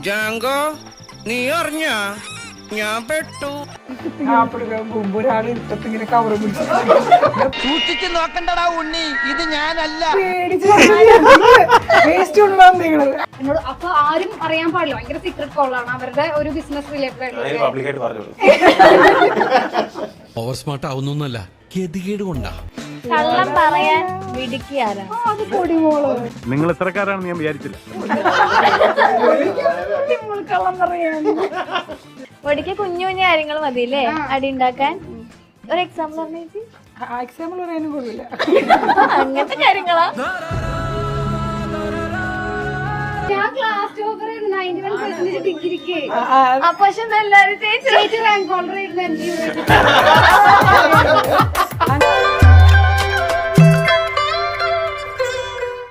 ജാങ്കോ നീ അറിഞ്ഞ ഞാൻ പെട്ടു. ഒരാള് ഇങ്ങനെ കവറ് പിടിച്ചു സൂക്ഷിച്ച് നോക്കണ്ടടാ ഉണ്ണി, ഇത് ഞാനല്ല. വേസ്റ്റ് ഉണ്ടോന്നിങ്ങള് എന്നോട് അപ്പൊ ആരും അറിയാൻ പാടില്ല. ഭയങ്കര സീക്രട്ട് കോളാണ് അവരുടെ ഒരു ബിസിനസ് റിലേറ്റഡ്. ഓവർ സ്മാർട്ട് ആവുന്നല്ല, ഗതികേട് കൊണ്ടാ. കള്ളം പറയാൻ മിടുക്കിയാരാ. നിങ്ങൾ ഇത്രക്കാരാണെന്ന് ഞാൻ വിചാരിച്ചില്ല. കള്ളം പറയാൻ ഒടിക്ക് കുഞ്ഞു കുഞ്ഞു കാര്യങ്ങൾ മതിയില്ലേ അടി ഉണ്ടാക്കാൻ. ഒരു എക്സാമ്പിൾ പറഞ്ഞു. എക്സാമ്പിൾ പറയാനും കൊള്ളില്ല. അങ്ങനത്തെ കാര്യങ്ങളാ. ഞാൻ ക്ലാസ് ടോപ്പർ 91% ഡിഗ്രിക്ക്. പക്ഷെ എല്ലാരും ചേച്ചി റാങ്ക് ഹോൾഡർ ആയിരുന്നു.